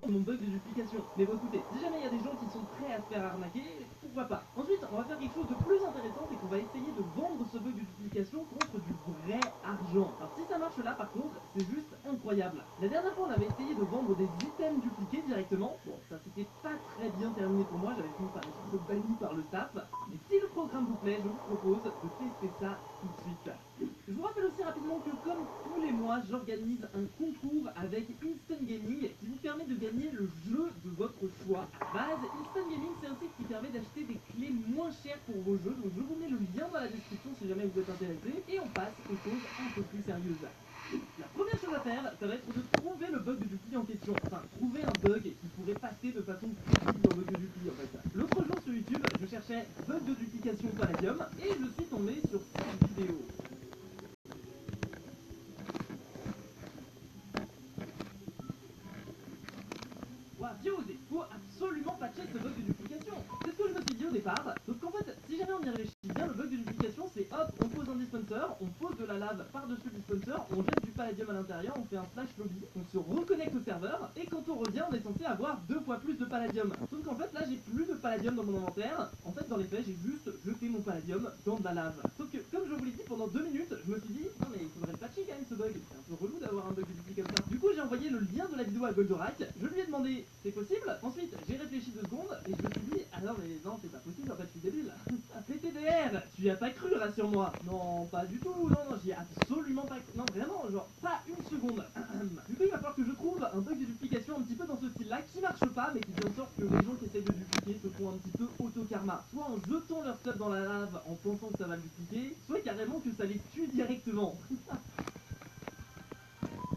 mon bug de duplication. Mais bon écoutez, si jamais il y a des gens qui sont prêts à se faire arnaquer, pourquoi pas. Ensuite, on va faire quelque chose de plus intéressant, c'est qu'on va essayer de vendre ce bug de duplication contre du vrai argent. Alors si ça marche là par contre, c'est juste incroyable. La dernière fois on avait essayé de vendre des items dupliqués directement. Bon, ça s'était pas très bien terminé pour moi, j'avais fini par être banni par le staff. Mais si le programme vous plaît, je vous propose de tester ça tout de suite. Je vous rappelle aussi rapidement que comme tous les mois, j'organise un concours avec Instant Gaming qui vous permet de gagner le jeu de votre choix. À la base, Instant Gaming c'est un site qui permet d'acheter des clés moins chères pour vos jeux, donc je vous mets le lien dans la description si jamais vous êtes intéressé, et on passe aux choses un peu plus sérieuses. La première chose à faire, ça va être de trouver le bug de dupli en question. Enfin, trouver un bug qui pourrait passer de façon crédible dans bug de dupli en fait. L'autre jour sur YouTube, je cherchais bug de duplication Palladium et je suis tombé sur cette vidéo. Ouah, bien osé, faut absolument patcher ce bug de duplication. C'est ce que je me suis dit au départ, sauf qu'en fait, si jamais on y réfléchit bien, le bug de duplication c'est hop, on pose un dispenser, on pose de la lave par-dessus le dispenser, on jette du palladium à l'intérieur, on fait un slash lobby, on se reconnecte au serveur, et quand on revient, on est censé avoir 2 fois plus de palladium. Sauf qu'en fait, là j'ai plus de palladium dans mon inventaire, en fait dans les faits, j'ai juste jeté mon palladium dans de la lave. Sauf que, comme je vous l'ai dit pendant 2 minutes, je me suis dit, non mais il faudrait le patcher quand même ce bug, c'est un peu relou d'avoir un bug de dupli comme ça. Du coup, j'ai envoyé le lien de la vidéo à Goldorak, je lui ai demandé, c'est possible? Ensuite, j'ai réfléchi 2 secondes, et je me suis dit, ah non mais non, c'est pas possible, en fait, je suis débile. PTDR, tu y as pas cru, rassure-moi. Non, pas du tout, non, j'y ai absolument pas cru. Non, vraiment, genre, pas une seconde. Du coup, il va falloir que je trouve un bug de duplication un petit peu dans ce style-là, qui marche pas, mais qui fait en sorte que les gens qui essayent de dupliquer se font un petit peu auto-karma. Soit en jetant leur stuff dans la lave en pensant que ça va le dupliquer, soit carrément que ça les tue directement.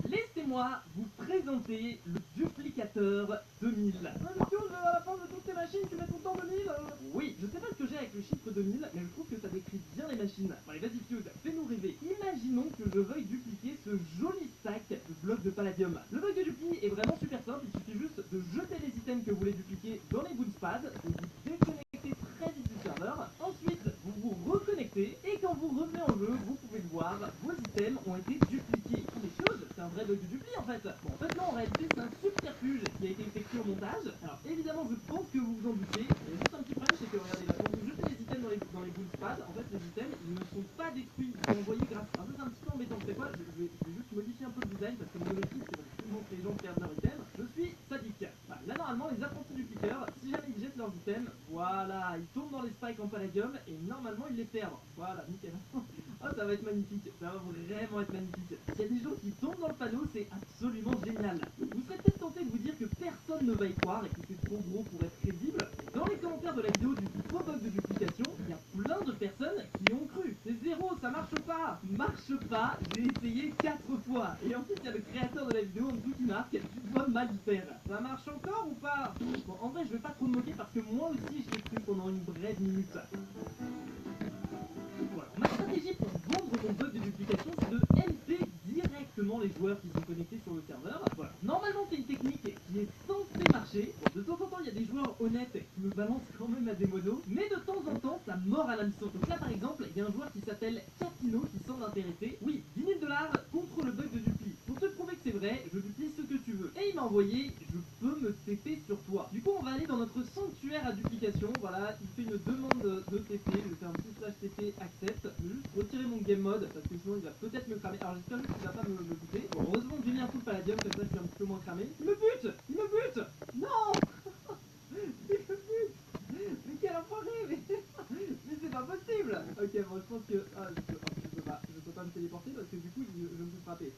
Laissez-moi vous présenter le duplicateur 2000. À la fin de toutes tes machines, tu mets tout le temps 2000. Oui, je sais pas ce que j'ai avec le chiffre 2000, mais je trouve que ça décrit bien les machines. Allez, vas-y Fuse, fais-nous rêver. Imaginons que je veuille dupliquer ce joli stack de blocs de palladium. Le bug de dupli est vraiment super simple, il suffit juste de jeter les items que vous voulez dupliquer dans les boonspads, de vous déconnecter très vite du serveur, ensuite vous vous reconnectez, et quand vous revenez en jeu, vous pouvez le voir, vos items ont été dupliqués. Mais chose, c'est un vrai bug de dupli en fait. Bon, en fait non, en réalité c'est un subterfuge qui a été effectué au montage. Alors évidemment, je pense que vous vous en doutez. Il y a juste un petit problème, c'est que regardez là, quand vous jetez les items dans les boonspads, en fait les items ils ne sont pas détruits, ils sont envoyés grâce. Alors ça c'est un petit peu embêtant, c'est quoi, je vais juste modifier un peu le design parce que mon objectif c'est vraiment que les gens perdent leurs items. Je suis sadique. Voilà, là normalement les apprentis dupliqueurs, si jamais ils jettent leurs items, voilà, ils tombent dans les spikes en palladium et normalement ils les perdent. Voilà, nickel. Oh, ça va être magnifique, ça va vraiment être magnifique. S'il y a des gens qui tombent dans le panneau, c'est absolument génial. Vous serez peut-être tenté de vous dire que personne ne va y croire et que c'est trop gros pour être crédible. Dans les commentaires de la vidéo du faux bug de duplication, il y a plein de personnes qui ont cru. C'est zéro, ça marche pas. Marche pas, j'ai essayé 4 fois. Et ensuite, il y a le créateur de la vidéo en dessous qui marque, tu dois mal faire. Ça marche encore ou pas? Bon, en vrai, je vais pas trop me moquer parce que moi aussi, j'y ai cru pendant une brève minute. Voilà. Ma stratégie pour vendre mon bug de duplication, c'est de MP directement les joueurs qui sont connectés sur le serveur. Voilà. Normalement, c'est une technique qui est censée marcher. Bon, de temps en temps, il y a des joueurs honnêtes qui me balancent quand même à des monos, mais de temps en temps, ça mord à l'hameçon. Donc là, par exemple, il y a un joueur qui s'appelle Capino qui semble intéressé. Oui, 10 000 $ contre le bug de dupli. Pour te prouver que c'est vrai, je duplie ce que tu veux. Et il m'a envoyé, je peux me TP sur toi. Du coup, on va aller dans notre sanctuaire à duplication. Voilà, il fait une demande de TP. Je vais faire un petit slash TP accept. Je vais juste retirer mon game mode parce que sinon il va peut-être me cramer. Alors j'espère juste qu'il va pas me buter. Bon, heureusement que j'ai mis un coup de palladium, comme ça je suis un petit peu moins cramé. Il me bute! Il me bute! Non! Il me bute! Mais quel enfoiré! Mais c'est pas possible! Ok, bon, je pense que. Ah, je peux pas me téléporter parce que du coup je me fais frapper.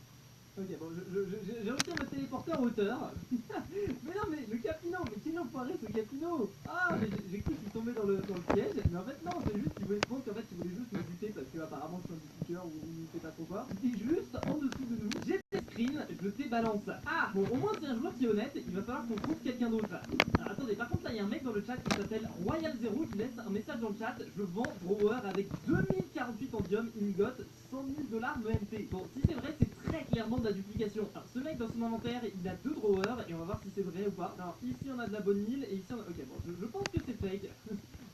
Ok, bon, j'ai réussi à me téléporter en hauteur. Mais non, mais le Capino, mais quel enfoiré ce Capino! Ah, mais j'ai cru qu'il tombait dans le piège, mais en fait, non, c'est juste qu'il voulait, je pense qu'en fait, il voulait juste me buter parce que apparemment je suis un dupliqueur ou je sais pas trop quoi. Il était juste en dessous de nous. J'ai tes screens, je te balance. Ah, bon, au moins c'est un joueur qui est honnête, il va falloir qu'on trouve quelqu'un d'autre. Alors attendez, par contre, là, il y a un mec dans le chat qui s'appelle Royal0 qui laisse un message dans le chat. Je vends Drawer avec 2048 Andium, Ingot, 100 000 $ me MP. Bon, si c'est vrai, c'est très clairement de la duplication. Alors, ce mec dans son inventaire, il a 2 drawers et on va voir si c'est vrai ou pas. Alors, ici on a de la bonne mille et ici on a. Ok, bon, je pense que c'est fake.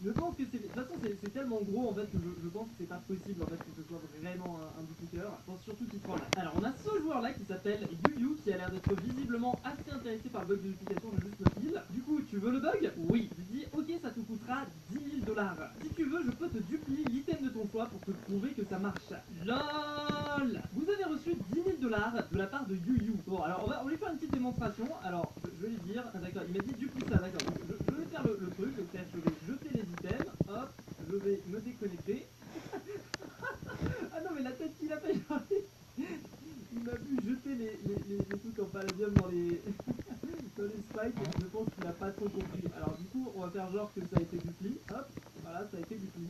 Je pense que c'est... De toute façon, c'est tellement gros en fait que je pense que c'est pas possible en fait que ce soit vraiment un dupliqueur. Je pense surtout qu'il troll. Alors on a ce joueur là qui s'appelle Yu qui a l'air d'être visiblement assez intéressé par le bug de duplication de juste notre île. Du coup, tu veux le bug? Oui. Je lui dis ok, ça te coûtera 10 000 $. Si tu veux, je peux te duplier l'item de ton choix pour te prouver que ça marche. LOL. Vous avez reçu 10 000 $ de la part de Yu. Bon, alors on va lui faire une petite démonstration. Alors, je vais lui dire, ah, d'accord, il m'a dit duplie ça, d'accord. Donc, je vais faire le truc, donc je vais jeter les items, hop, je vais me déconnecter. Ah non, mais la tête qu'il a fait, genre, il m'a vu jeter les trucs en palladium dans les, dans les spikes, et je pense qu'il a pas trop compris. Alors, du coup, on va faire genre que ça a été dupli, hop, voilà, ça a été dupli.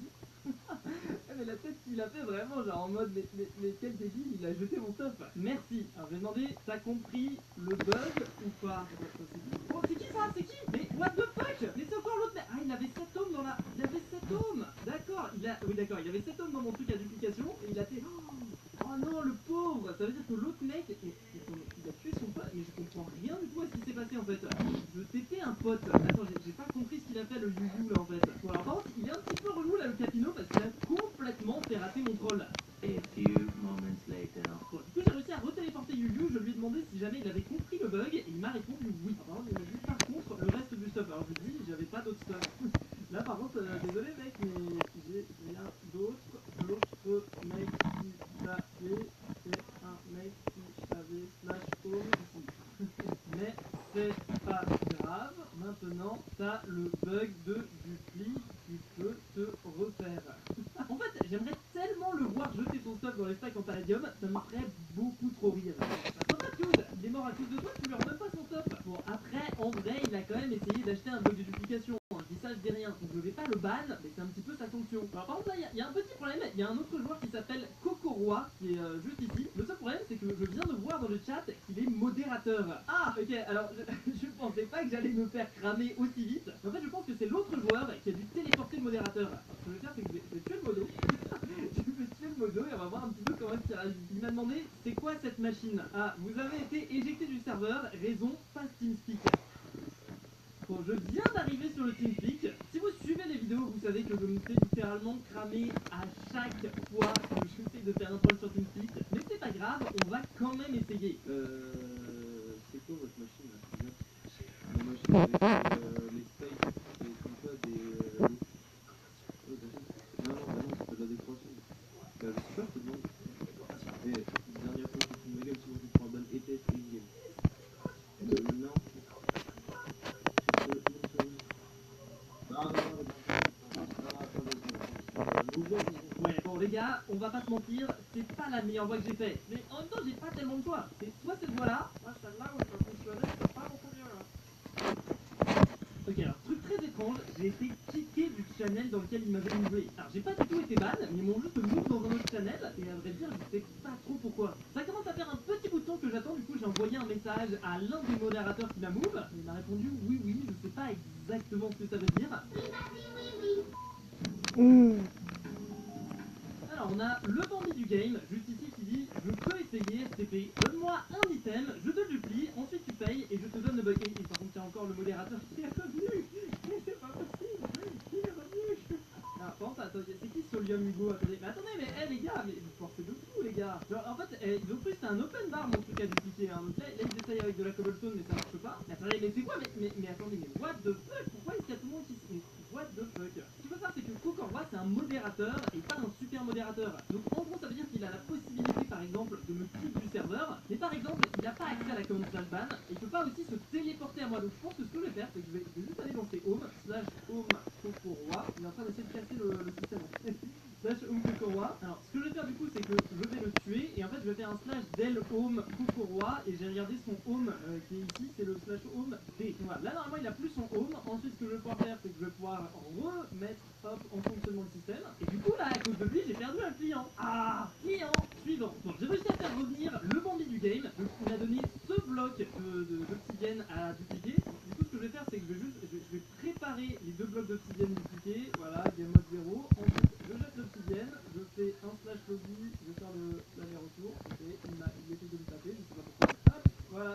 Mais la tête qu'il a fait vraiment, genre en mode, mais quel débile, il a jeté mon stuff. Merci. Alors, je vais demander, t'as compris le bug ou pas? Oh, c'est qui ça? C'est qui? Mais what the fuck? Mais c'est encore l'autre mec. Ah, il avait 7 tomes dans la... Il avait 7 tomes. D'accord, il a... Oui, d'accord, il avait 7 tomes dans mon truc à duplication, et il a fait... Oh non, le pauvre. Ça veut dire que l'autre mec, il a tué son pote, mais je comprends rien du tout à ce qui s'est passé en fait. Je TP un pote. Attends, j'ai pas compris ce qu'il a fait le Yu là en fait. Bon, alors par contre, il est un petit peu relou là le Capino parce qu'il a complètement fait rater mon troll. A few moments later. Bon, du coup, j'ai réussi à retéléporter Yu. Je lui ai demandé si jamais il avait compris le bug et il m'a répondu oui. Alors, il m'a dit par contre le reste du stuff. Alors, je lui ai dit, j'avais pas d'autre stuff. Là, par contre, désolé mec, mais j'ai rien d'autre. L'autre mec qui avait, c'est un mec qui avait slash home ici. Mais c'est pas grave. Maintenant, t'as le bug de dupli, tu peux te refaire. En fait, j'aimerais tellement le voir jeter son stuff dans les stacks en palladium, ça me ferait beaucoup trop rire. Sympa Fuse, il est mort à cause de toi, tu lui remets pas son stuff. Bon, après, en vrai, il a quand même essayé d'acheter un bug de duplication. Je dis ça, je dis rien. Donc je vais pas le ban, mais c'est un petit peu sa sanction. Alors par contre, là, il y a un petit problème. Il y a un autre joueur qui s'appelle Cocoroi, qui est juste ici. Le seul problème, c'est que je viens de voir dans le chat qu'il est modérateur. Ah, ok, alors je pensais pas que j'allais me faire cramer aussi vite. En fait, je pense que c'est l'autre joueur qui a dû téléporter le modérateur. Alors, ce que je vais faire, c'est que je vais tuer le modo. Je vais tuer le modo et on va voir un petit peu comment est-ce qu'il réagit. Il m'a demandé, c'est quoi cette machine? Ah, vous avez été éjecté du serveur, raison, pas TeamSpeak. Bon, je viens d'arriver sur le TeamSpeak. Si vous suivez les vidéos, vous savez que je me fais littéralement cramer à chaque fois que j'essaie de faire un troll sur TeamSpeak. Mais c'est pas grave, on va quand même essayer. C'est quoi votre machine là? La machine avec les steaks, c'est comme ça des... Non, non, bah non, c'est pas de la décoration. Bah, je sais pas, je te demande. Et dernière fois que tu me gueules, sinon tu te prends un ban ETS in-game. Non. Non, non, non, Ouais, bon les gars, on va pas se mentir, c'est pas la meilleure voix que j'ai fait. Mais en même temps, j'ai pas tellement de choix. C'est soit cette voix-là, soit celle-là où je peux fonctionner, c'est pas beaucoup mieux là. Ok, alors truc très étrange, j'ai été kické du channel dans lequel il m'avait mové. Alors j'ai pas du tout été ban, mais ils m'ont juste move dans un autre channel, et à vrai dire, je sais pas trop pourquoi. Ça commence à faire un petit bout de temps que j'attends, du coup j'ai envoyé un message à l'un des modérateurs qui m'a move, et il m'a répondu oui oui, je sais pas exactement ce que ça veut dire. Alors on a le bandit du game, juste ici, qui dit je peux essayer STP, donne-moi un item, je te le duplie, ensuite tu payes et je te donne le bug. Et par contre il y a encore le modérateur qui est revenu. Mais c'est pas possible, il est revenu. Alors par contre attends, c'est qui Solium Hugo? Attendez, mais les gars, mais vous forcez de fou les gars. Genre en fait, ils ont cru que c'était un open bar mon truc à dupliquer, hein. Donc là ils essayent avec de la cobblestone mais ça marche pas. Mais attendez, mais c'est quoi? Mais attendez, mais what the fuck? Pourquoi est-ce qu'il y a tout le monde qui... Mais what the fuck? Ce qu'il faut savoir c'est que Cocorwa c'est un modérateur et pas un super modérateur. Donc en gros ça veut dire qu'il a la possibilité par exemple de me kick du serveur, mais par exemple il n'a pas accès à la commande slash ban et il peut pas aussi se téléporter à moi. Donc je pense que ce que je vais faire c'est que je vais juste aller dans ses home slash home Cocorwa. Il est en train d'essayer de casser le système slash home Cocorwa. Alors ce que je vais faire du coup c'est que je vais le tuer et en fait je vais faire un slash del home Cocorwa et j'ai regardé son home qui est ici, c'est le slash home D. Voilà. Là normalement il a plus son home. Ensuite ce que je vais pouvoir faire c'est que je vais pouvoir remettre hop en fonctionnement le système. Et du coup là à cause de lui j'ai perdu un client. Ah, client suivant. Bon, j'ai réussi à faire revenir le bandit du game. Donc il m'a donné ce bloc d'obsidienne à dupliquer. Du coup ce que je vais faire c'est que je vais préparer les deux blocs d'obsidienne dupliqués. Voilà, game mode 0. Ensuite je jette l'obsidienne, je fais un slash lobby, je vais faire l'aller-retour. Ok, il essaie de me taper, je sais pas pourquoi. Hop, voilà.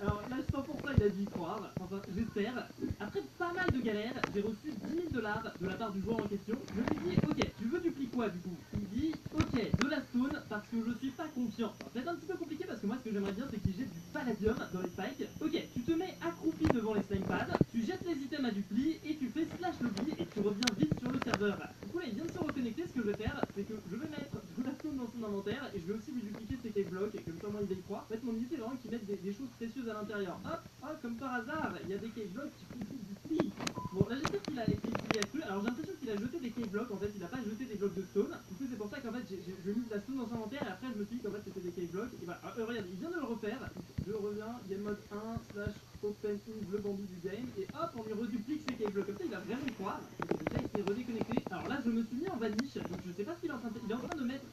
Alors là je sens pour ça il a dû y croire. Enfin, j'espère. Après pas mal de galères, j'ai reçu 10 000 $ de la part du joueur en question. Je lui dis, ok, tu veux dupliquer quoi du coup? Il dit, ok, de la stone parce que je suis pas confiant. Ça va être un petit peu compliqué parce que moi, ce que j'aimerais bien, c'est qu'il jette du palladium dans les spikes. Ok, tu te mets accroupi devant les slime pads, tu jettes les items à dupli et tu fais slash lobby et tu reviens vite sur le serveur. Du coup, là, il vient de se reconnecter. Ce que je vais faire, c'est que je vais mettre de la stone dans son inventaire et je vais aussi lui dupliquer ses cake blocks et comme ça, moi, il va y croire. En fait, mon idée, c'est vraiment qu'il mette des choses précieuses à l'intérieur. Hop, hop, comme par hasard, il y a des cake blocks qui font du pli. Bon, là, j'espère qu'il a cru. Alors, j'ai l'impression qu'il a jeté des cake blocks. En fait, il a pas jeté des blocs de stone. Du coup, c'est pour ça qu'en fait, je mis de la stone dans son inventaire et après, je me suis dit qu'en fait, c'était des cake blocks. Et voilà, regarde, il vient de le refaire. Je reviens, game mode 1 slash open in le bambi du game et hop, on lui reduplique ses cake blocks. Comme ça, il va vraiment y croire. Déjà, il s'est redéconnecté. Alors là, je me suis mis en vanish. Donc, je sais pas ce qu'il est en train de faire. Il est en train de mettre.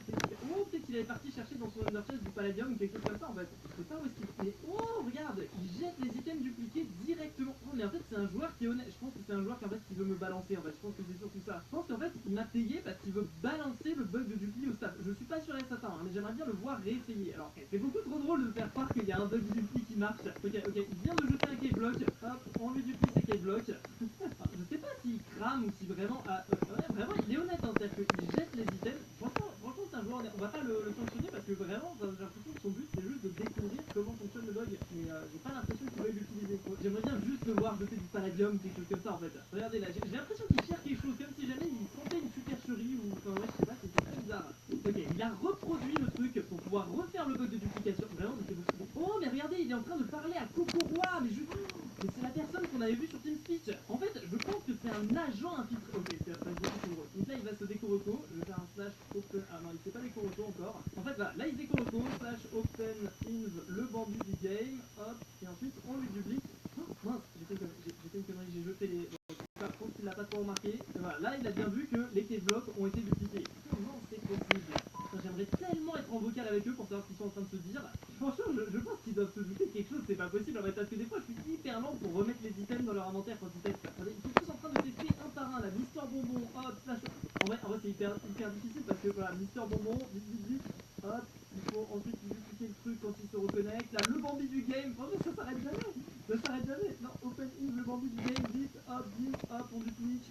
Oh, peut-être qu'il est parti chercher dans son under chest du palladium ou quelque chose comme ça en fait. Je sais pas où est-ce qu'il. Mais oh, regarde, il jette les items dupliqués directement. Oh, mais en fait, c'est un joueur qui est honnête. Je pense que c'est un joueur qui en fait qui veut me balancer en fait. Je pense que c'est surtout ça. Je pense qu'en fait, il m'a payé parce qu'il veut balancer le bug de dupli au staff. Je suis pas sûr et certain, hein, mais j'aimerais bien le voir réessayer. Alors, c'est beaucoup trop drôle de faire croire qu'il y a un bug de dupli qui marche. Ok, il vient de jeter un key block. Hop, on lui duplie ses key blocks. Je sais pas s'il crame ou si vraiment. Ouais, vraiment, il est honnête, hein, c'est-à-dire qu'il jette les items. Franchement, c'est un joueur honnête. On va pas le sanctionner parce que vraiment, j'ai l'impression que son but c'est juste de découvrir comment fonctionne le bug. Mais j'ai pas l'impression qu'il va l'utiliser. J'aimerais bien juste le voir jeter du palladium ou quelque chose comme ça en fait. Regardez là, j'ai l'impression qu'il cherche quelque chose comme si jamais il sentait une supercherie ou. Enfin, ouais, je sais pas, c'est très bizarre. Ok, il a reproduit le truc pour pouvoir refaire le bug de duplication. Vraiment, mais c'est beaucoup. Oh, mais regardez, il est en train de parler à Coco Roi. Mais c'est la personne qu'on avait vue sur TeamSpeak. En fait, je pense que c'est un agent infiltré. Ok, ça c'est drôle. Donc là, il va se décoroco. Je vais faire un slash open. Ah non, il sait pas décoroco encore. En fait, voilà, là il décoroco. Slash open inv le bambu du game. Hop, et ensuite on lui duplique. Oh, mince, j'ai fait une connerie, j'ai jeté les. Par contre, il l'a pas trop remarqué. Et voilà, là il a bien vu que les cave blocks ont été dupliqués. Comment c'est possible? J'aimerais tellement être en vocal avec eux pour savoir ce qu'ils sont en train de se dire. Franchement, je pense qu'ils doivent se douter de quelque chose, c'est pas possible en fait, parce que des fois je suis hyper lent pour remettre les items dans leur inventaire quand ils testent. Attendez, ils sont tous en train de tester un par un, là, Mister Bonbon, hop, slash. En vrai c'est hyper difficile parce que voilà, Mister Bonbon, vite, hop, il faut ensuite dupliquer le truc quand il se reconnecte. Là, le Bambi du game, franchement ça s'arrête jamais. Ça s'arrête jamais. Non, open in le Bambi du game, vite, hop, on duplique.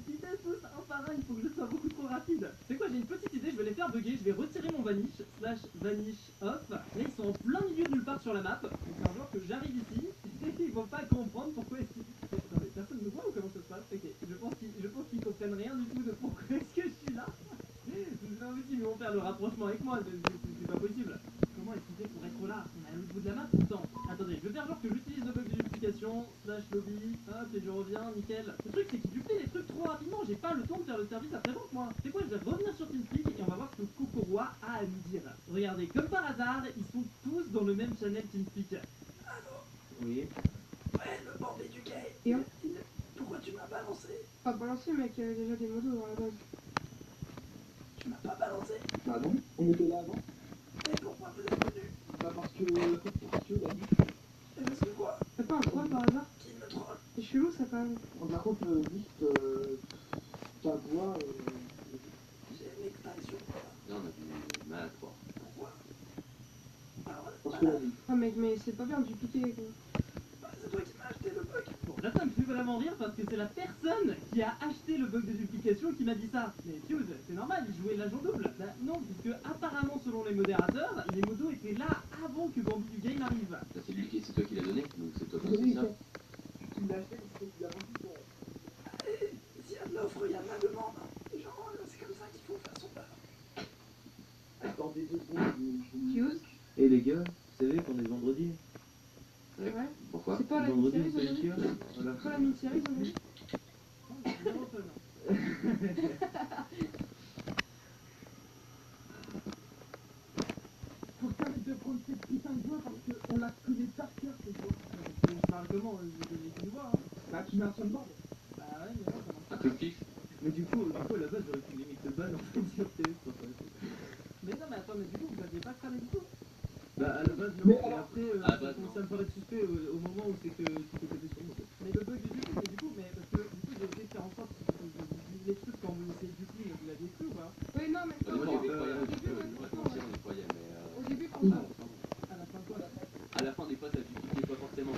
Ils testent tous un par un, il faut que je sois beaucoup trop rapide. C'est quoi, j'ai une petite idée, je vais les faire bugger, je vais retirer mon vanish, slash vanish off. Là ils sont en plein milieu de nulle part sur la map. Donc c'est un joueur que j'arrive ici, ils vont pas comprendre pourquoi est-ce qu'ils. Attendez, personne me voit ou comment ça se passe? Ok, je pense qu'ils comprennent rien du tout de pourquoi est-ce que je suis là. C'est pas possible, ils vont faire le rapprochement avec moi, c'est pas possible. Comment est-ce qu'on fait pour être là? On est à l'autre bout de la map pourtant. Attendez, je vais faire genre que j'utilise le bug de duplication, slash lobby, hop, et je reviens, nickel. Le truc c'est qu'il duplie les trucs trop rapidement, j'ai pas le temps de faire le service après-vente moi. C'est quoi, je vais revenir sur TeamSpeak et on va voir ce que Kokoroa a à nous dire. Regardez, comme par hasard, ils sont tous dans le même channel TeamSpeak. Allô? Oui. Ouais, le bordé du game. Et Pourquoi tu m'as balancé? pas balancer, mec, il y avait déjà des motos dans la base. Tu m'as pas balancé? Ah bon? On était là avant? Et pourquoi vous êtes venu? Bah parce que la dit. Et parce que quoi? T'as pas un troll par hasard? Qui me troll? C'est chelou ça quand même. Par contre, juste ta voix. J'ai une extraction quoi. Là, on a du mal à croire. Pourquoi? Alors, Parce que la vie. Ah mec, mais c'est pas bien de dupliquer quoi. c'est toi qui m'as acheté le bug. Bon, là ça me fait vraiment rire parce que c'est la personne qui a acheté le bug de duplication qui m'a dit ça. Mais Fuse, c'est normal, il jouait l'agent double. Bah non, puisque apparemment selon les modérateurs, les modos étaient là avant que Bambi du game arrive. Là, c'est toi qui l'as donné, donc c'est toi qui Oui, c'est ça. tu l'as acheté parce que tu l'as vendu pour. S'il y a de l'offre, il y a de la demande. Genre, c'est comme ça qu'il faut faire son beurre. Attendez 2 secondes. Fuse? Et les gars, vous savez qu'on est vendredi? C'est vrai? Pourquoi? C'est pas la vendredi, mini-série c'est aujourd'hui? sûr. Voilà. C'est pas la mini-série aujourd'hui? Zéro fun. Faut t'arrêter de prendre cette putain de voix parce qu'on la connaît par cœur cette voix. Je parle comment? Je vois, hein. Bah tu mets un soundboard. Bah ouais, mais non, ça marche Un pas. truc fixe. Mais du coup, à la base, j'aurais pu limite le ban en fait sur TF pour ça. Mais non, mais attends, mais du coup, vous aviez pas cramé du tout? Bah à la base, non, Mais et alors- après, À la ça base, commençait à me paraître suspect au moment où c'est que tu t'es pété sur moi. Mais le bug du coup, mais parce que du coup, j'ai essayé de faire en sorte que vous disiez les trucs quand vous essayez du coup, vous l'aviez cru ou pas? Oui, non, mais Au au début, on début, croyait un au petit peu, début, on va te ouais, mentir, on y croyait, mais au début, à quand la fin, À la fin de quoi? à la fin, des fois, ça justifiait pas forcément.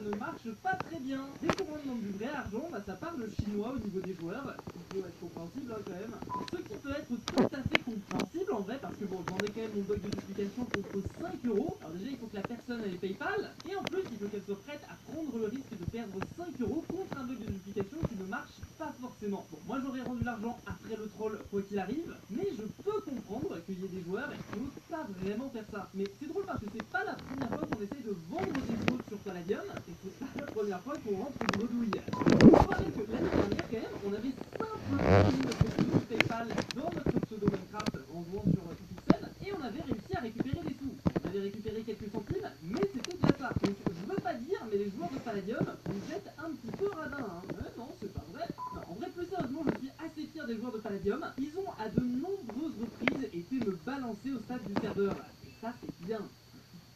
ne marche pas très bien. Dès qu'on rentre dans du vrai argent, bah ça parle chinois au niveau des joueurs, ce qui peut être compréhensible hein, quand même. Ce qui peut être tout à fait compréhensible en vrai, parce que bon, j'en ai quand même mon bug de duplication contre 5 €. Alors déjà, il faut que la personne ait PayPal, et en plus, il faut qu'elle soit prête à prendre le risque de perdre 5 € contre un bug de duplication qui ne marche pas forcément. Bon, moi j'aurais rendu l'argent après le troll quoi qu'il arrive, mais je peux comprendre qu'il y ait des joueurs qui n'osent pas vraiment faire ça. Mais c'est drôle parce que c'est pas la première fois qu'on essaye de vendre des choses sur Palladium, et c'est pas la première fois qu'on rentre bredouille. Il faut rappeler que l'année dernière quand même, on avait simplement mis notre pseudo PayPal dans notre pseudo Minecraft en jouant sur Pixel, et on avait réussi à récupérer des sous. On avait récupéré quelques centimes, mais c'était déjà ça. Donc je veux pas dire, mais les joueurs de Palladium, vous êtes un petit peu radins, hein. Non, c'est pas vrai. Non, en vrai, plus sérieusement, je suis assez fier des joueurs de Palladium. Ils ont à de nombreuses reprises été me balancer au stade du serveur. Et ça, c'est bien.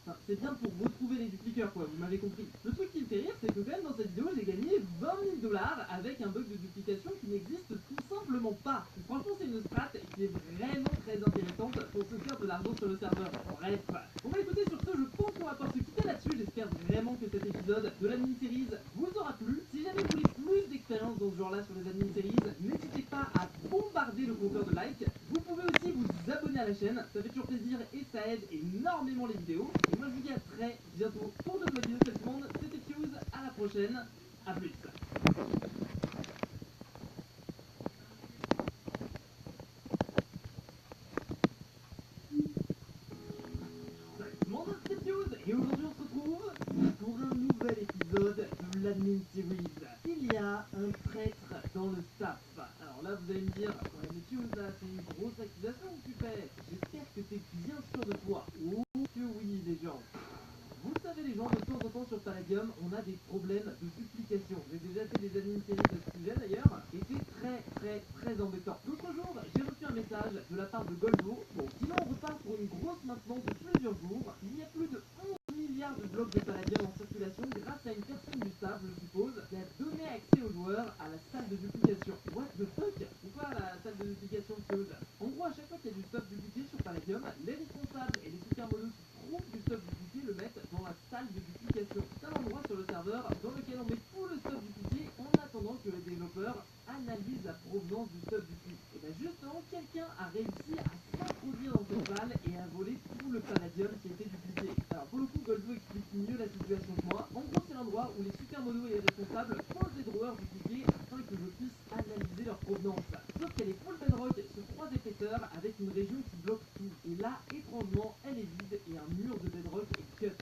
Enfin, c'est bien pour retrouver les dupliqueurs, quoi, vous m'avez compris. Le truc qui me fait rire, c'est que quand même dans cette vidéo, j'ai gagné 20 000 $ avec un bug de duplication qui n'existe tout simplement pas. Et franchement, c'est une strat qui est vraiment très intéressante pour se faire de l'argent sur le serveur. Bref. Bon bah écoutez, sur ce, je pense qu'on va pouvoir se quitter là-dessus. J'espère vraiment que cet épisode de la mini-série vous aura plu. Si jamais vous voulez plus d'expérience dans ce genre-là sur les mini-séries, n'hésitez pas à bombarder le compteur de likes. Vous pouvez aussi vous abonner à la chaîne, ça fait toujours plaisir et ça aide énormément les vidéos. Et moi je vous dis à très bientôt pour de nouvelles vidéos de cette monde. C'était Fuse, à la prochaine, à plus. Mon nom c'est Fuse et aujourd'hui on se retrouve pour un nouvel épisode de l'Admin Series. Il y a un traître dans le staff. Alors là vous allez me dire, ouais mais Fuse là c'est une grosse accusation que tu fais. J'espère que t'es bien sûr de toi. Oh que oui les gens. Vous le savez les gens, de temps en temps sur Palladium, on a des problèmes de duplication. J'ai déjà fait des admin-séries de ce sujet d'ailleurs, et c'est très embêtant. L'autre jour, j'ai reçu un message de la part de Goldo. Bon, sinon on repart pour une grosse maintenance de plusieurs jours. Il y a plus de 11 milliards de blocs de Palladium en circulation grâce à une personne du staff, je suppose, qui a donné accès aux joueurs à la salle de duplication. What the fuck? C'est quoi la salle de duplication Fuse? En gros, à chaque fois qu'il y a du stuff dupliqué sur Palladium, les responsables et les super modos qui trouvent du stuff dupliqué le mettent dans la salle de duplication. C'est un endroit sur le serveur dans lequel on met tout le stuff dupliqué en attendant que les développeurs analysent la provenance du stuff dupliqué. Et bien justement, quelqu'un a réussi à s'introduire dans cette salle et à voler tout le Palladium qui était dupliqué. Alors pour le coup, Goldo explique mieux la situation que moi. En gros, c'est l'endroit où les super modos et les responsables posent des drawers dupliqués afin que je puisse analyser leur provenance. Sauf qu'elle est full bedrock sur 3 épaisseurs avec une région qui bloque tout. Et là, étrangement, elle est vide et un mur de bedrock est cut.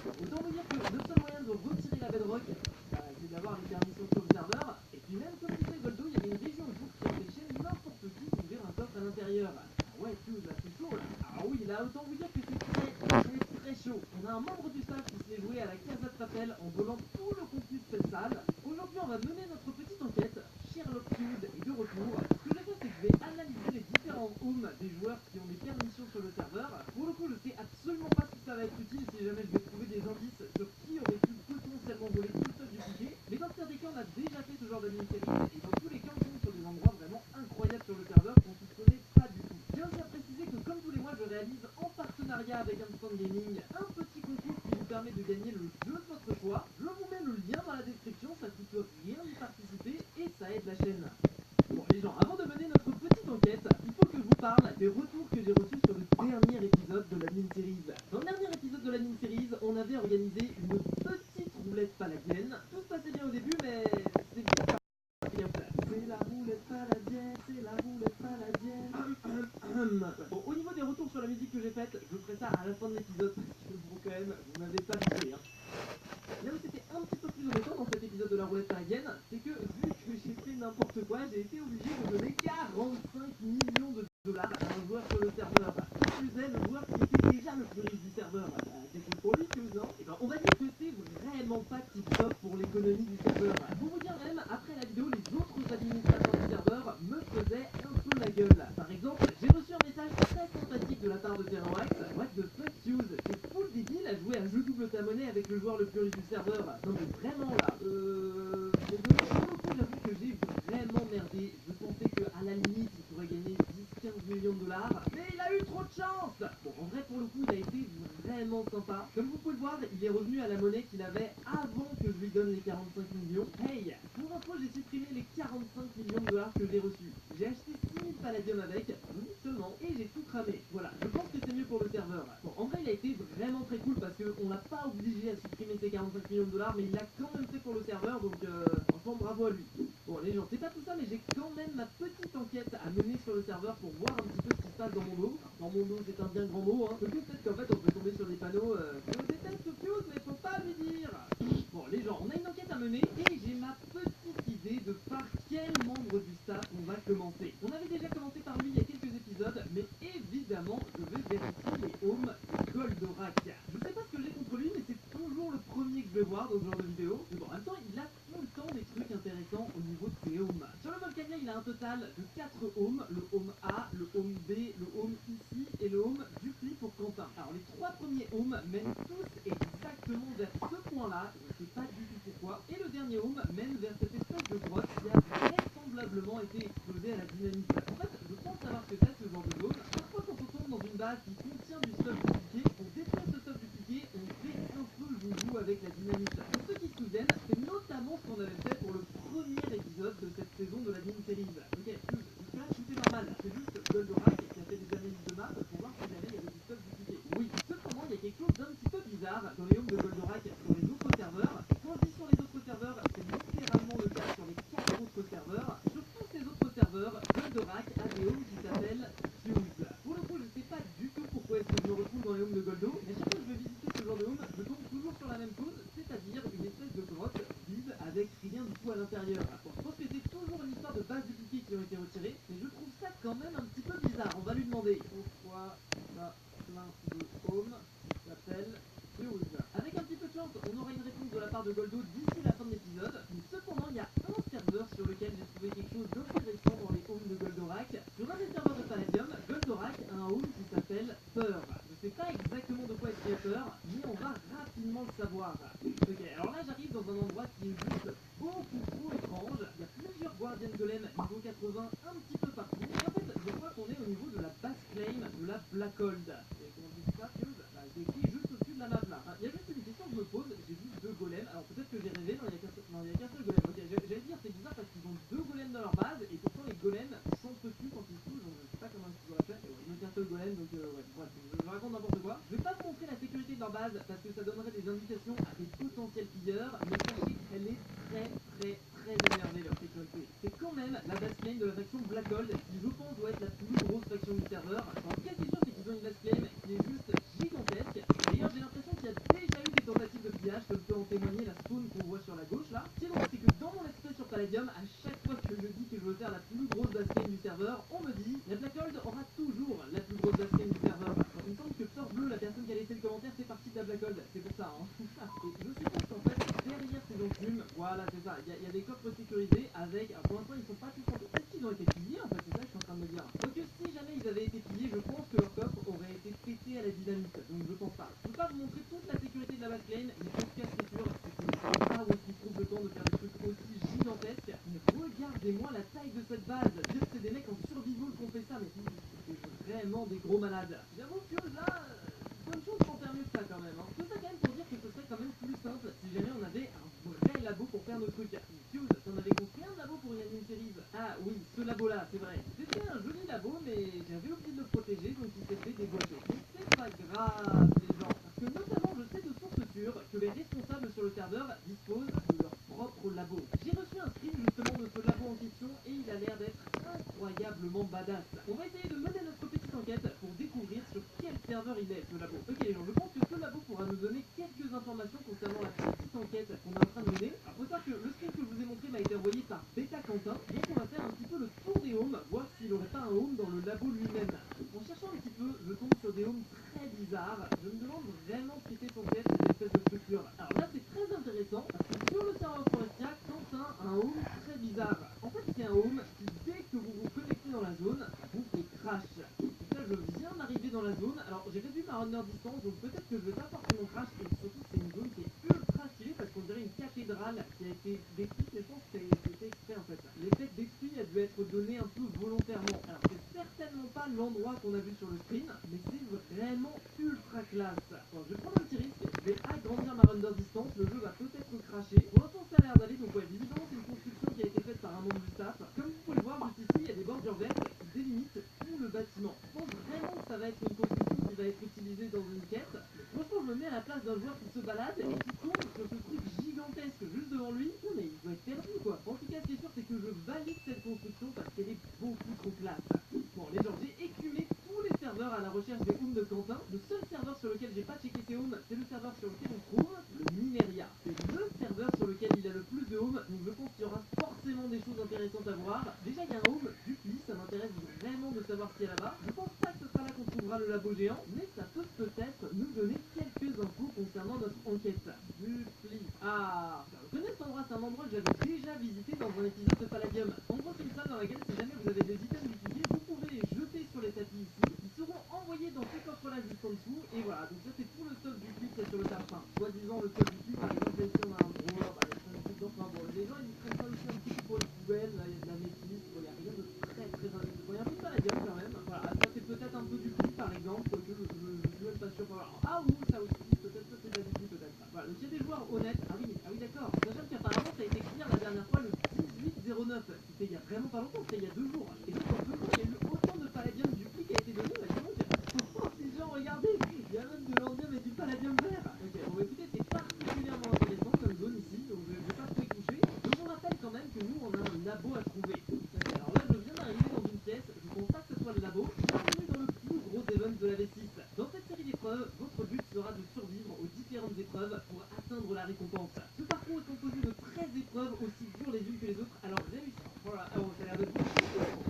Autant vous dire que le seul moyen de retirer la bedrock, c'est d'avoir les permissions sur le serveur. Et puis même comme disait Goldo, il y avait une région autour qui empêchait n'importe qui d'ouvrir un coffre à l'intérieur. Ah ouais, Fuse, là c'est chaud là. Ah oui, là autant vous dire que c'est très chaud. On a un membre du staff qui se l'est joué à la Casa de Papel en volant tout le contenu de cette salle. Aujourd'hui, on va mener notre petite enquête. Sherlock Fuse est de retour. Ce que je vais faire, c'est que je vais analyser les différents homes des joueurs qui ont des permissions sur le serveur. Pour le coup, je sais absolument pas si ça va être utile si jamais je vais trouver des indices sur qui aurait pu potentiellement voler tout le stuff dupliqué. Mais dans le pire des cas, on a déjà fait ce genre d'admin-série et dans tous les cas, on tombe sur des endroits vraiment incroyables sur le serveur qu'on soupçonnait pas du tout. J'ai aussi à préciser que comme tous les mois, je réalise en partenariat avec Instant Gaming un petit concours qui vous permet de gagner le jeu de votre choix. Je vous mets le lien dans la description, ça coûte rien d'y participer et ça aide la chaîne. Bon les gens, avant de mener notre petite enquête, il faut que je vous parle des retours que j'ai reçus sur le dernier épisode de la mini-series. Dans le dernier épisode de la mini-series, on avait organisé une petite roulette palladienne. Tout se passait bien au début, mais c'est vite parti après. C'est la roulette palladienne, c'est la roulette palladienne. Bon, au niveau des retours sur la musique que j'ai faite, je ferai ça à la fin de l'épisode parce que bon quand même, vous m'avez pas visé hein. Là où c'était un petit peu plus embêtant dans cet épisode de la roulette palladienne, c'est que vu que j'ai fait n'importe quoi, j'ai été obligé de donner 45 millions de $ à un joueur sur le serveur. Qui plus est, le joueur qui était déjà le plus riche du serveur. C'est cool pour lui, Fuse, non? Et ben on va dire que c'est vraiment pas tip-top pour l'économie du serveur. Pour vous dire même, après la vidéo, les autres administrateurs du serveur me faisaient un peu la gueule. Par exemple, j'ai reçu un message très sympathique de la part de Terrorax. What the fuck, Fuse? C'est full débile à jouer à jeu double ta monnaie avec le joueur le plus riche du serveur. Non mais vraiment là, mais pour le coup, j'avoue que j'ai vraiment merdé. Je pensais qu'à la limite, il pourrait gagner 10, 15 millions de dollars, mais il a eu trop de chance. Bon, en vrai, pour le coup, il a été vraiment sympa. Comme vous pouvez le voir, il est revenu à la monnaie qu'il avait avant que je lui donne les 45 millions. Hey, pour info, j'ai supprimé les 45 millions de dollars que j'ai reçus. J'ai acheté 6000 palladium avec, seulement, et j'ai tout cramé. Voilà, je pense que c'est mieux pour le serveur. Bon, en vrai, il a été vraiment très cool parce qu'on l'a pas obligé à supprimer ses 45 millions de dollars, mais il l'a quand même fait pour le serveur, donc franchement, bravo à lui. Bon, les gens, c'est pas tout ça, mais j'ai quand même ma petite enquête à mener sur le serveur pour voir un petit peu ce qui se passe dans mon dos. Alors, dans mon dos, c'est un bien grand mot, hein. Peut-être qu'en fait, on peut tomber sur des panneaux je déteste Fuse, mais faut pas lui dire. Bon, les gens, on a une enquête à mener et j'ai ma petite idée de par quel membre du staff on va commencer. On avait déjà commencé par lui il y a quelques épisodes, mais évidemment, je vais vérifier les homes de Goldorak. Je sais pas ce que j'ai contre lui, mais c'est toujours le premier que je vais voir dans ce genre de vidéo. Mais bon, en même temps, il a tout le temps des trucs intéressants au niveau de ses homes. Sur le Volcania, il a un total de 4 homes, le home A, le home B, le home ici et le home Dupli pour Quentin. Alors les 3 premiers homes mènent tous exactement vers ce point-là, je sais pas du tout pourquoi, et le dernier home mène vers cette espèce de grotte qui a vraisemblablement été explosée à la dynamite. En fait, je pense savoir ce que c'est ce genre de zone. Parfois quand on tombe dans une base qui contient du stuff dupliqué, pour détruire ce stuff dupliqué, on fait un peu joujou avec la dynamite. Pour ceux qui se souviennent, c'est notamment ce qu'on avait fait pour le premier épisode de cette saison de la mini-série. Ok, jusque-là tout est normal, c'est juste Goldorak qui a fait des analyses de map pour voir si jamais il y avait du stuff dupliqué. Oui, cependant, il y a quelque chose d'un petit peu bizarre dans les homes de Goldorak sur les autres serveurs. Et quand je dis sur les autres serveurs, c'est littéralement le cas sur les 4 autres serveurs. Sur tous ces autres serveurs, Goldorak a des homes qui s'appellent Fuse. Pour le coup, je sais pas du tout pourquoi est-ce que je me retrouve dans les homes de Goldo, mais chaque fois que je vais visiter ce genre de home, je tombe toujours sur la même chose, c'est-à-dire une espèce de grotte vide avec rien du tout à l'intérieur. Bon, je pense que c'est toujours une histoire de bases dupliquées qui ont été retirées, mais je trouve ça quand même un petit peu bizarre. On va lui demander pourquoi ça plein de homes s'appelle Fuse. Avec un petit peu de chance, on aura une réponse de la part de Goldo d'ici la fin de l'épisode. Mais cependant, il y a un serveur sur lequel j'ai trouvé quelque chose d'intéressant dans les homes de Goldorak. Sur un des serveurs de Palladium, Goldorak a un home qui s'appelle Peur. Je sais pas exactement de quoi est-ce qu'il y a peur, mais on va rapidement le savoir. Ok, alors là j'arrive dans un endroit qui est juste beaucoup trop étrange. Il y a plusieurs Guardian Golem niveau 80 un petit peu partout. Et en fait, je crois qu'on est au niveau de la base claim de la Blackhold. Et comment on dit ça, Fuse? Bah, c'est écrit juste au-dessus de la map là. Ah, il y a juste une question que je me pose, j'ai vu 2 golems. Alors peut-être que j'ai rêvé, non, il y a qu'un seul golem. Ok, j'allais dire c'est bizarre parce qu'ils ont 2 golems dans leur base et pourtant les golems s'entretuent quand ils se touchent, donc je sais pas comment ils auraient fait. Et ouais, ils n'ont qu'un seul golem, donc ouais, bref, je raconte n'importe quoi. Je vais pas vous montrer la sécurité de leur base parce que ça donnerait des indications à des potentiels pilleurs, mais sachez qu'elle est très énervée leur sécurité. C'est quand même la base claim de la faction Blackhold qui je pense doit être la plus grosse faction du serveur. Alors ce qui est sûr c'est qu'ils ont une base claim qui est juste gigantesque. D'ailleurs j'ai l'impression qu'il y a déjà eu des tentatives de pillage, comme peut en témoigner la spawn qu'on voit sur la gauche là. Ce qui est drôle c'est que dans mon let's play sur Palladium, à chaque fois que je dis que je veux faire la plus grosse base claim du serveur, on me dit la Blackhold aura toujours la plus grosse base claim du serveur. Alors, il me semble que Peur Bleu, la personne qui a laissé le commentaire, fait partie de la Blackhold, c'est pour ça hein. Et je suppose qu'en fait derrière ces enclumes, voilà c'est ça, il y a des coffres sécurisés avec, alors pour l'instant ils sont pas tous en... Est-ce qu'ils ont été pillés en fait, c'est ça que je suis en train de me dire. Donc si jamais ils avaient été pillés, je pense que leur coffre aurait été pété à la dynamite, donc je pense pas. Je peux pas vous montrer toute la sécurité de la base claim, mais en tout cas ce qui est sûr, c'est que je ne sais pas où est-ce qu'ils trouvent le temps de faire des trucs aussi gigantesques. Mais regardez-moi la taille de cette base, dire que c'est des mecs en survival qui ont fait ça, mais c'est vraiment des gros malades. J'avoue que là, bonne chose pour faire mieux que ça quand même. Hein. Tout ça quand même pour dire que ce serait quand même plus simple si jamais on avait un vrai labo pour faire nos trucs. Fuse, t'en avais construit un labo pour une mini-série? Ah oui, ce labo là, c'est vrai. C'était un joli labo, mais j'avais oublié de le protéger, donc il s'est fait déboîter. Mais c'est pas grave, les gens, parce que notamment je sais de sources sûres que les responsables sur le serveur disposent de leur propre labo. J'ai reçu un screen justement de ce labo en question et il a l'air d'être incroyablement badass. On va essayer de mener notre petite enquête pour découvrir sur quel serveur il est ce labo. Ok les gens, je pense que ce labo pourra nous donner quelques informations concernant la petite enquête qu'on est en train de mener. Alors faut savoir que le screen que je vous ai montré m'a été envoyé par Beta Quentin, donc on va faire un petit peu le tour des homes, voir s'il aurait pas un home dans le labo lui-même. En cherchant un petit peu, je tombe sur des homes très bizarres. Je me demande vraiment ce qu'était censé être cette espèce de structure. Alors là c'est très intéressant parce que sur le serveur Forestia, Quentin a un home très bizarre. En fait c'est un home qui dès que vous vous connectez dans la zone, vous fait crash. Donc là je viens d'arriver dans la zone, alors j'ai réduit ma runner distance donc peut-être que je vais pas forcément crash et surtout c'est une zone qui est ultra stylée parce qu'on dirait une café cathédrale qui a été détruite, mais je pense que c'était exprès en fait. L'effet d'esprit a dû être donné un peu volontairement. Alors c'est certainement pas l'endroit qu'on a vu sur le screen, mais c'est vraiment ultra classe. Bon, je vais prendre un petit risque, je vais agrandir ma render distance, le jeu va peut-être cracher. Pour l'instant ça a l'air d'aller, donc ouais, visiblement c'est une construction qui a été faite par un membre du staff. Comme vous pouvez le voir juste ici, il y a des bordures vertes qui délimitent tout le bâtiment. Je pense vraiment que ça va être une construction qui va être utilisée dans une quête. Mais franchement, je me mets à la place d'un joueur qui se balade et qui tombe sur ce truc gigantesque juste devant lui. Non mais il doit être perdu quoi. En tout cas, ce qui est sûr, c'est que je valide cette construction parce qu'elle est beaucoup trop classe. Bon les gens, j'ai écumé tous les serveurs à la recherche des homes de Quentin. Le seul serveur sur lequel j'ai pas checké ses homes, c'est le serveur sur lequel on trouve le Mineria. C'est le serveur sur lequel il a le plus de homes, donc je pense qu'il y aura forcément des choses intéressantes à voir. Déjà, il y a un home Dupli, ça m'intéresse vraiment de savoir ce qu'il y a là-bas. Je pense pas que ce sera là qu'on trouvera le labo géant, mais ça peut peut-être nous donner quelques infos concernant notre enquête. Dupli. Ah, je connais cet endroit, c'est un endroit que j'avais déjà visité dans un épisode de Palladium. En gros, c'est une salle dans laquelle, si jamais vous avez des items dupliqués, vous pouvez les jeter sur les tapis ici. Ils seront envoyés dans ce coffre-là juste en dessous, et voilà. Donc ça, c'est tout le stock Dupli qu'il y a sur le tapin. Soi-disant, le stock Dupli, par exemple, là, ici, on a un drawer, bah, il y a plein de trucs dedans. Enfin bon, les gens, ils prennent ça aussi un petit peu pour les poubelles, là, il y a de la métisse, bon, il y a rien de très intéressant. Bon, il y a un peu de Palladium quand même. Voilà, ça, c'est peut-être un peu Dupli, par exemple, que je suis même pas sûr. Voilà. Ah, ou ça aussi, peut-être ça, c'est de la Dupli, peut-être. Voilà, donc il y a des joueurs honnêtes. Ah oui, d'accord. Sachant qu'apparemment, ça a été clear la dernière fois le 18/09. C'était il y a vraiment pas longtemps, c'était il y a 2 jours. Et donc, en 2 jours, il y a eu autant de Palladium Dupli qui a été donné. Bah, dis donc, les gens, regardez, il y a même de l'endium et du Palladium vert. Ok, bon, bah, écoutez, c'est particulièrement intéressant comme zone ici, donc je vais pas trop y toucher. Je vous rappelle quand même que nous, on a un labo à trouver. Ok, alors là, je viens d'arriver dans une pièce, je pense pas que ce soit le labo. Bienvenue dans le plus gros event de la V6. Dans cette série d'épreuves, votre but sera de survivre aux différentes épreuves pour atteindre la récompense. Ce parcours est composé de 13 épreuves aussi dures les unes que les autres, alors réussir. Voilà, oh, ça a l'air de tout.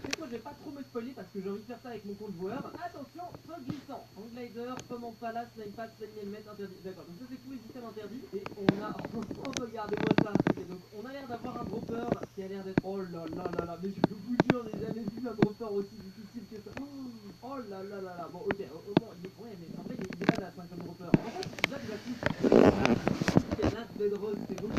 Cette fois, je vais pas trop me spoiler parce que j'ai envie de faire ça avec mon compte joueur. Attention, sol glissant, en glider, pomme en palace, slime pad, slime helmet, interdit. D'accord, donc ça c'est tous les systèmes interdits. Et on a, oh, regardez-moi ça. Ok, donc on a l'air d'avoir un dropper qui a l'air d'être, oh là là là là, mais je vous jure, j'ai jamais vu un dropper aussi difficile que ça. Oh là là là là, bon ok, au moins, ouais, mais en fait il est badass hein, comme dropper. En fait, là je la touche, c'est Last Bedrock, c'est bon.